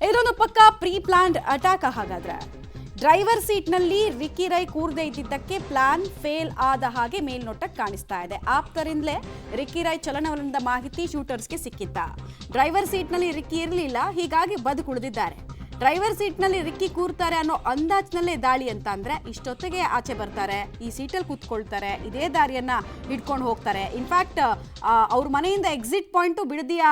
ಇದೊಂದು ಪಕ್ಕ pre planned attack. ಹಾಗಾದ್ರೆ ಡ್ರೈವರ್ ಸೀಟ್ನಲ್ಲಿ ರಿಕ್ಕಿ ರೈ ಕೂರದೆ ಇದ್ದಿದ್ದಕ್ಕೆ ಪ್ಲಾನ್ ಫೇಲ್ ಆದ ಹಾಗೆ ಮೇಲ್ನೋಟಕ್ಕೆ ಕಾಣಿಸ್ತಾ ಇದೆ. ಆಪ್ತರಿಂದಲೇ ರಿಕ್ಕಿ ರೈ ಚಲನವಲನದ ಮಾಹಿತಿ ಶೂಟರ್ಸ್ಗೆ ಸಿಕ್ಕಿತ್ತ. ಡ್ರೈವರ್ ಸೀಟ್ನಲ್ಲಿ ರಿಕ್ಕಿ ಇರಲಿಲ್ಲ, ಹೀಗಾಗಿ ಬದುಕುಳಿದಿದ್ದಾರೆ. ಡ್ರೈವರ್ ಸೀಟ್ನಲ್ಲಿ ರಿಕ್ಕಿ ಕೂರ್ತಾರೆ ಅನ್ನೋ ಅಂದಾಜಿನಲ್ಲೇ ದಾಳಿ ಅಂತ ಅಂದ್ರೆ ಇಷ್ಟೊತ್ತಿಗೆ ಆಚೆ ಬರ್ತಾರೆ, ಈ ಸೀಟಲ್ಲಿ ಕೂತ್ಕೊಳ್ತಾರೆ, ಇದೇ ದಾರಿಯನ್ನ ಹಿಡ್ಕೊಂಡು ಹೋಗ್ತಾರೆ. ಇನ್ಫ್ಯಾಕ್ಟ್ ಅವ್ರ ಮನೆಯಿಂದ ಎಕ್ಸಿಟ್ ಪಾಯಿಂಟ್ ಬಿಡದಿಯ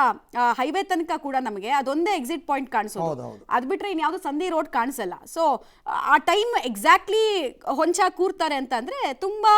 ಹೈವೇ ತನಕ ಕೂಡ ನಮಗೆ ಅದೊಂದೇ ಎಕ್ಸಿಟ್ ಪಾಯಿಂಟ್ ಕಾಣಿಸೋದು. ಅದ್ ಬಿಟ್ರೆ ಇನ್ಯಾವುದೋ ಸಂಧಿ ರೋಡ್ ಕಾಣಿಸಲ್ಲ. ಸೊ ಆ ಟೈಮ್ ಎಕ್ಸಾಕ್ಟ್ಲಿ ಹೊಂಚಾಗಿ ಕೂರ್ತಾರೆ ಅಂತ ಅಂದ್ರೆ ತುಂಬಾ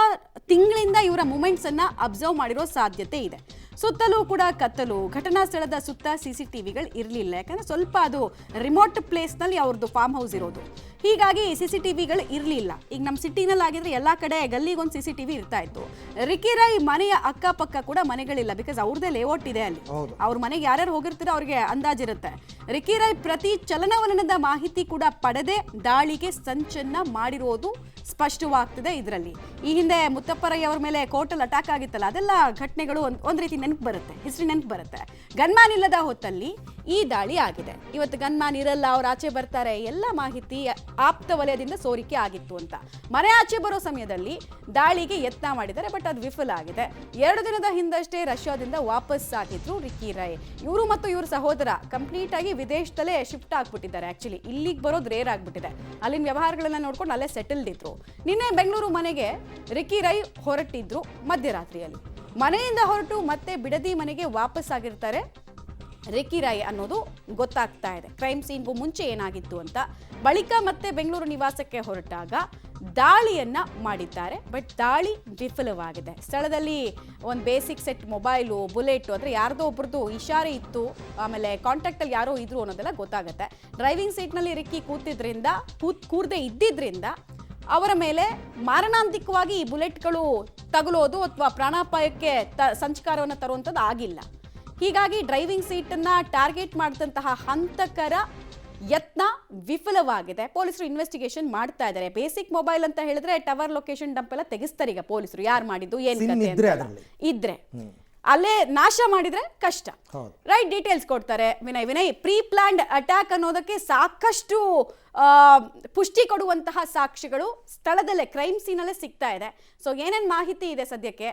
ತಿಂಗಳಿಂದ ಇವರ ಮೂಮೆಂಟ್ಸ್ ಅನ್ನ ಅಬ್ಸರ್ವ್ ಮಾಡಿರೋ ಸಾಧ್ಯತೆ ಇದೆ. ಸುತ್ತಲೂ ಕೂಡ ಕತ್ತಲು. ಘಟನಾ ಸ್ಥಳದ ಸುತ್ತ CCTVಗಳು ಇರಲಿಲ್ಲ, ಯಾಕಂದ್ರೆ ಸ್ವಲ್ಪ ಅದು ರಿಮೋಟ್ ಪ್ಲೇಸ್ನಲ್ಲಿ ಅವ್ರದ್ದು ಫಾರ್ಮ್ ಹೌಸ್ ಇರೋದು. ಹೀಗಾಗಿ CCTVಗಳು ಇರಲಿಲ್ಲ. ಈಗ ನಮ್ಮ ಸಿಟಿನಲ್ಲಿ ಆಗಿದ್ರೆ ಎಲ್ಲ ಕಡೆ ಗಲ್ಲಿಗೊಂದು CCTV ಇರ್ತಾ ಇತ್ತು. ರಿಕ್ಕಿ ರೈ ಮನೆಯ ಅಕ್ಕಪಕ್ಕ ಕೂಡ ಮನೆಗಳಿಲ್ಲ, ಬಿಕಾಸ್ ಅವ್ರದೇ ಲೇಔಟ್ ಇದೆ ಅಲ್ಲಿ. ಅವ್ರ ಮನೆಗೆ ಯಾರ್ಯಾರು ಹೋಗಿರ್ತೀರೋ ಅವ್ರಿಗೆ ಅಂದಾಜಿರುತ್ತೆ. ರಿಕ್ಕಿ ರೈ ಪ್ರತಿ ಚಲನವಲನದ ಮಾಹಿತಿ ಕೂಡ ಪಡೆದೇ ದಾಳಿಗೆ ಸಂಚನ್ನ ಮಾಡಿರೋದು ಸ್ಪಷ್ಟವಾಗ್ತಿದೆ ಇದರಲ್ಲಿ. ಈ ಹಿಂದೆ ಮುತ್ತಪ್ಪರೈ ಅವ್ರ ಮೇಲೆ ಕೋರ್ಟಲ್ಲಿ ಅಟ್ಯಾಕ್ ಆಗಿತ್ತಲ್ಲ, ಅದೆಲ್ಲ ಘಟನೆಗಳು ಒಂದ್ ರೀತಿ ನೆನಪು ಬರುತ್ತೆ, ಹಿಸ್ಟ್ರಿ ನೆನಪು ಬರುತ್ತೆ. ಗನ್ಮ್ಯಾನ್ ಇಲ್ಲದ ಹೊತ್ತಲ್ಲಿ ಈ ದಾಳಿ ಆಗಿದೆ. ಇವತ್ತು ಗನ್ಮ್ಯಾನ್ ಇರಲ್ಲ, ಅವ್ರು ಆಚೆ ಬರ್ತಾರೆ, ಎಲ್ಲ ಮಾಹಿತಿ ಆಪ್ತ ವಲಯದಿಂದ ಸೋರಿಕೆ ಆಗಿತ್ತು ಅಂತ. ಮನೆ ಆಚೆ ಬರೋ ಸಮಯದಲ್ಲಿ ದಾಳಿಗೆ ಯತ್ನ ಮಾಡಿದ್ದಾರೆ, ಬಟ್ ಅದು ವಿಫಲ ಆಗಿದೆ. 2 ದಿನದ ಹಿಂದಷ್ಟೇ ರಷ್ಯಾದಿಂದ ವಾಪಸ್ ಆಗಿದ್ರು ರಿಕ್ಕಿ ರೈ. ಇವರು ಮತ್ತು ಇವ್ರ ಸಹೋದರ ಕಂಪ್ಲೀಟ್ ಆಗಿ ವಿದೇಶದಲ್ಲೇ ಶಿಫ್ಟ್ ಆಗ್ಬಿಟ್ಟಿದ್ದಾರೆ. ಆಕ್ಚುಲಿ ಇಲ್ಲಿಗೆ ಬರೋದು ರೇರ್ ಆಗ್ಬಿಟ್ಟಿದೆ. ಅಲ್ಲಿನ ವ್ಯವಹಾರಗಳನ್ನ ನೋಡ್ಕೊಂಡು ಅಲ್ಲೇ ಸೆಟಲ್ಡ್ ಇದ್ರು. ನಿನ್ನೆ ಬೆಂಗಳೂರು ಮನೆಗೆ ರಿಕ್ಕಿ ರೈ ಹೊರಟಿದ್ರು ಮಧ್ಯರಾತ್ರಿಯಲ್ಲಿ. ಮನೆಯಿಂದ ಹೊರಟು ಮತ್ತೆ ಬಿಡದಿ ಮನೆಗೆ ವಾಪಸ್ ಆಗಿರ್ತಾರೆ ರಿಕ್ಕಿ ರೈ ಅನ್ನೋದು ಗೊತ್ತಾಗ್ತಾ ಇದೆ. ಕ್ರೈಮ್ ಸೀನ್ಗೂ ಮುಂಚೆ ಏನಾಗಿತ್ತು ಅಂತ. ಬಳಿಕ ಮತ್ತೆ ಬೆಂಗಳೂರು ನಿವಾಸಕ್ಕೆ ಹೊರಟಾಗ ದಾಳಿಯನ್ನ ಮಾಡಿದ್ದಾರೆ, ಬಟ್ ದಾಳಿ ವಿಫಲವಾಗಿದೆ. ಸ್ಥಳದಲ್ಲಿ ಒಂದು ಬೇಸಿಕ್ ಸೆಟ್ ಮೊಬೈಲು, ಬುಲೆಟ್, ಅಂದ್ರೆ ಯಾರ್ದೋ ಒಬ್ರದ್ದು ಇಶಾರೆ ಇತ್ತು, ಆಮೇಲೆ ಕಾಂಟ್ಯಾಕ್ಟ್ ಅಲ್ಲಿ ಯಾರೋ ಇದ್ರು ಅನ್ನೋದೆಲ್ಲ ಗೊತ್ತಾಗುತ್ತೆ. ಡ್ರೈವಿಂಗ್ ಸೀಟ್ನಲ್ಲಿ ರಿಕ್ಕಿ ಕೂರದೆ ಇದ್ದಿದ್ರಿಂದ ಅವರ ಮೇಲೆ ಮಾರಣಾಂತಿಕವಾಗಿ ಈ ಬುಲೆಟ್ಗಳು ತಗುಲೋದು ಅಥವಾ ಪ್ರಾಣಾಪಾಯಕ್ಕೆ ಸಂಚಕಾರವನ್ನು ತರುವಂಥದ್ದು ಆಗಿಲ್ಲ. ಹೀಗಾಗಿ ಡ್ರೈವಿಂಗ್ ಸೀಟನ್ನ ಟಾರ್ಗೆಟ್ ಮಾಡಿದಂತಹ ಹಂತಕರ ಯತ್ನ ವಿಫಲವಾಗಿದೆ. ಪೊಲೀಸರು ಇನ್ವೆಸ್ಟಿಗೇಷನ್ ಮಾಡ್ತಾ ಇದ್ದಾರೆ. ಬೇಸಿಕ್ ಮೊಬೈಲ್ ಅಂತ ಹೇಳಿದ್ರೆ ಟವರ್ ಲೊಕೇಶನ್ ಡಂಪ್ ಎಲ್ಲ ತೆಗಿಸ್ತಾರೆ ಈಗ ಪೊಲೀಸರು, ಯಾರು ಮಾಡಿದ್ದು ಏನ್ ಕತೆ ಇದ್ರೆ. ಅಲ್ಲೇ ನಾಶ ಮಾಡಿದ್ರೆ ಕಷ್ಟ. ರೈಟ್ ಡೀಟೇಲ್ಸ್ ಕೊಡ್ತಾರೆ ವಿನಯ್. ಪ್ರೀ ಪ್ಲಾನ್ಡ್ ಅಟ್ಯಾಕ್ ಅನ್ನೋದಕ್ಕೆ ಸಾಕಷ್ಟು ಪುಷ್ಟಿ ಕೊಡುವಂತಹ ಸಾಕ್ಷಿಗಳು ಸ್ಥಳದಲ್ಲೇ ಕ್ರೈಮ್ ಸೀನಲ್ಲೇ ಸಿಗ್ತಾ ಇದೆ. ಸೊ ಏನೇನ್ ಮಾಹಿತಿ ಇದೆ ಸದ್ಯಕ್ಕೆ?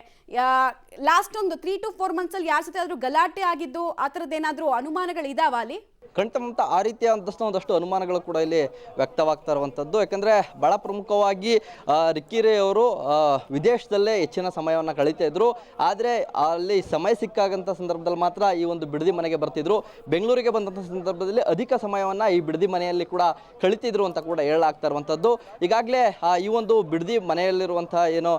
ಲಾಸ್ಟ್ ಒಂದು 3 to 4 months ಅಲ್ಲಿ ಯಾರ ಜೊತೆ ಆದ್ರೂ ಗಲಾಟೆ ಆಗಿದ್ದು ಆ ಥರದ್ದೇನಾದ್ರೂ ಅನುಮಾನಗಳು ಇದಾವ ಅಲ್ಲಿ? ಖಂಡಿತ ಆ ರೀತಿಯ ಒಂದಷ್ಟು ಅನುಮಾನಗಳು ಕೂಡ ಇಲ್ಲಿ ವ್ಯಕ್ತವಾಗ್ತಾ ಇರುವಂಥದ್ದು. ಯಾಕಂದರೆ ಭಾಳ ಪ್ರಮುಖವಾಗಿ ರಿಕ್ಕಿ ರೈ ಅವರು ವಿದೇಶದಲ್ಲೇ ಹೆಚ್ಚಿನ ಸಮಯವನ್ನು ಕಳೀತಾ ಇದ್ರು. ಆದರೆ ಅಲ್ಲಿ ಸಮಯ ಸಿಕ್ಕಾಗಂಥ ಸಂದರ್ಭದಲ್ಲಿ ಮಾತ್ರ ಈ ಒಂದು ಬಿಡದಿ ಮನೆಗೆ ಬರ್ತಿದ್ರು. ಬೆಂಗಳೂರಿಗೆ ಬಂದಂಥ ಸಂದರ್ಭದಲ್ಲಿ ಅಧಿಕ ಸಮಯವನ್ನು ಈ ಬಿಡದಿ ಮನೆಯಲ್ಲಿ ಕೂಡ ಕಳೀತಿದ್ರು ಅಂತ ಕೂಡ ಹೇಳಲಾಗ್ತಾ ಇರುವಂಥದ್ದು. ಈಗಾಗಲೇ ಈ ಒಂದು ಬಿಡದಿ ಮನೆಯಲ್ಲಿರುವಂಥ ಏನೋ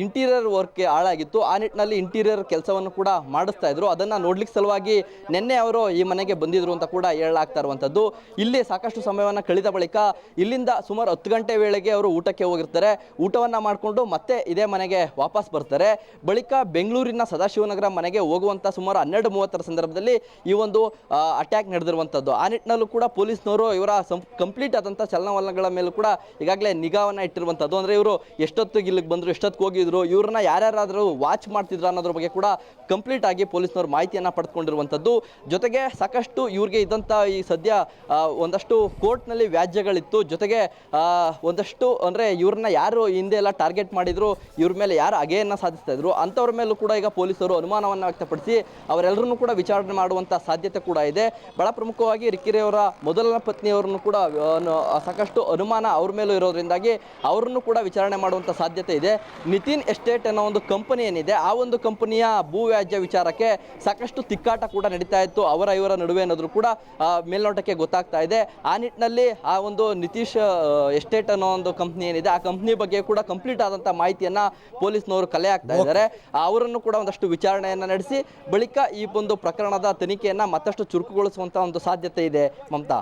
ಇಂಟೀರಿಯರ್ ವರ್ಕ್ಗೆ ಹಾಳಾಗಿತ್ತು. ಆ ನಿಟ್ಟಿನಲ್ಲಿ ಇಂಟೀರಿಯರ್ ಕೆಲಸವನ್ನು ಕೂಡ ಮಾಡಿಸ್ತಾ ಇದ್ರು. ಅದನ್ನು ನೋಡ್ಲಿಕ್ಕೆ ಸಲುವಾಗಿ ನಿನ್ನೆ ಅವರು ಈ ಮನೆಗೆ ಬಂದಿದ್ರು ಅಂತ ಕೂಡ ಹೇಳಲಾಗ್ತಾ ಇರುವಂಥದ್ದು. ಇಲ್ಲಿ ಸಾಕಷ್ಟು ಸಮಯವನ್ನು ಕಳೆದ ಬಳಿಕ ಇಲ್ಲಿಂದ ಸುಮಾರು 10 ಗಂಟೆ ವೇಳೆಗೆ ಅವರು ಊಟಕ್ಕೆ ಹೋಗಿರ್ತಾರೆ. ಊಟವನ್ನು ಮಾಡಿಕೊಂಡು ಮತ್ತೆ ಇದೇ ಮನೆಗೆ ವಾಪಸ್ ಬರ್ತಾರೆ. ಬಳಿಕ ಬೆಂಗಳೂರಿನ ಸದಾಶಿವನಗರ ಮನೆಗೆ ಹೋಗುವಂಥ ಸುಮಾರು 12:30 ಸಂದರ್ಭದಲ್ಲಿ ಈ ಒಂದು ಅಟ್ಯಾಕ್ ನಡೆದಿರುವಂಥದ್ದು. ಆ ನಿಟ್ಟಿನಲ್ಲೂ ಕೂಡ ಪೊಲೀಸ್ನವರು ಇವರ ಕಂಪ್ಲೀಟ್ ಆದಂಥ ಚಲನವಲನಗಳ ಮೇಲೂ ಕೂಡ ಈಗಾಗಲೇ ನಿಗಾವನ್ನು ಇಟ್ಟಿರುವಂಥದ್ದು. ಅಂದರೆ ಇವರು ಎಷ್ಟೊತ್ತಿಗೆ ಇಲ್ಲಿಗೆ ಬಂದರು, ಎಷ್ಟೊತ್ತಿಗೆ ಹೋಗಿದ್ರು, ಇವ್ರನ್ನ ಯಾರ್ಯಾರಾದರೂ ವಾಚ್ ಮಾಡ್ತಿದ್ರು ಅನ್ನೋದ್ರ ಬಗ್ಗೆ ಕೂಡ ಕಂಪ್ಲೀಟ್ ಆಗಿ ಪೊಲೀಸ್ನವರು ಮಾಹಿತಿಯನ್ನು ಪಡೆದುಕೊಂಡಿರುವಂಥದ್ದು. ಜೊತೆಗೆ ಸಾಕಷ್ಟು ಇವ್ರಿಗೆ ಇದ್ದಂಥ ಈ ಸದ್ಯ ಒಂದಷ್ಟು ಕೋರ್ಟ್ನಲ್ಲಿ ವ್ಯಾಜ್ಯಗಳಿತ್ತು. ಜೊತೆಗೆ ಒಂದಷ್ಟು ಅಂದರೆ ಇವ್ರನ್ನ ಯಾರು ಹಿಂದೆ ಎಲ್ಲ ಟಾರ್ಗೆಟ್ ಮಾಡಿದ್ರು, ಇವ್ರ ಮೇಲೆ ಯಾರು ಅಗೆಯನ್ನು ಸಾಧಿಸ್ತಾ ಇದ್ರು ಅಂಥವ್ರ ಮೇಲೂ ಕೂಡ ಈಗ ಪೊಲೀಸರು ಅನುಮಾನವನ್ನು ವ್ಯಕ್ತಪಡಿಸಿ ಅವರೆಲ್ಲರನ್ನೂ ಕೂಡ ವಿಚಾರಣೆ ಮಾಡುವಂಥ ಸಾಧ್ಯತೆ ಕೂಡ ಇದೆ. ಬಹಳ ಪ್ರಮುಖವಾಗಿ ರಿಕ್ಕಿ ರೈ ಅವರ ಮೊದಲ ಪತ್ನಿಯವರನ್ನು ಕೂಡ ಸಾಕಷ್ಟು ಅನುಮಾನ ಅವ್ರ ಮೇಲೂ ಇರೋದ್ರಿಂದಾಗಿ ಅವರನ್ನು ಕೂಡ ವಿಚಾರಣೆ ಮಾಡುವಂಥ ಸಾಧ್ಯತೆ ಇದೆ. ನಿತಿನ್ ಎಸ್ಟೇಟ್ ಅನ್ನೋ ಒಂದು ಕಂಪನಿ ಏನಿದೆ, ಆ ಒಂದು ಕಂಪನಿಯ ಭೂ ವ್ಯಾಜ್ಯ ವಿಚಾರಕ್ಕೆ ಸಾಕಷ್ಟು ತಿಕ್ಕಾಟ ಕೂಡ ನಡೀತಾ ಇತ್ತು ಅವರ ಇವರ ನಡುವೆ ಅನ್ನೋದ್ರು ಕೂಡ ಮೇಲ್ನೋಟಕ್ಕೆ ಗೊತ್ತಾಗ್ತಾ ಇದೆ. ಆ ನಿಟ್ಟಿನಲ್ಲಿ ಆ ಒಂದು ನಿತೀಶ್ ಎಸ್ಟೇಟ್ ಅನ್ನೋ ಒಂದು ಕಂಪ್ನಿ ಏನಿದೆ, ಆ ಕಂಪ್ನಿ ಬಗ್ಗೆ ಕೂಡ ಕಂಪ್ಲೀಟ್ ಆದಂಥ ಮಾಹಿತಿಯನ್ನು ಪೊಲೀಸ್ನವರು ಕಲೆ ಹಾಕ್ತಾ ಇದ್ದಾರೆ. ಅವರನ್ನು ಕೂಡ ಒಂದಷ್ಟು ವಿಚಾರಣೆಯನ್ನು ನಡೆಸಿ ಬಳಿಕ ಈ ಒಂದು ಪ್ರಕರಣದ ತನಿಖೆಯನ್ನು ಮತ್ತಷ್ಟು ಚುರುಕುಗೊಳಿಸುವಂಥ ಒಂದು ಸಾಧ್ಯತೆ ಇದೆ. ಮಮತಾ.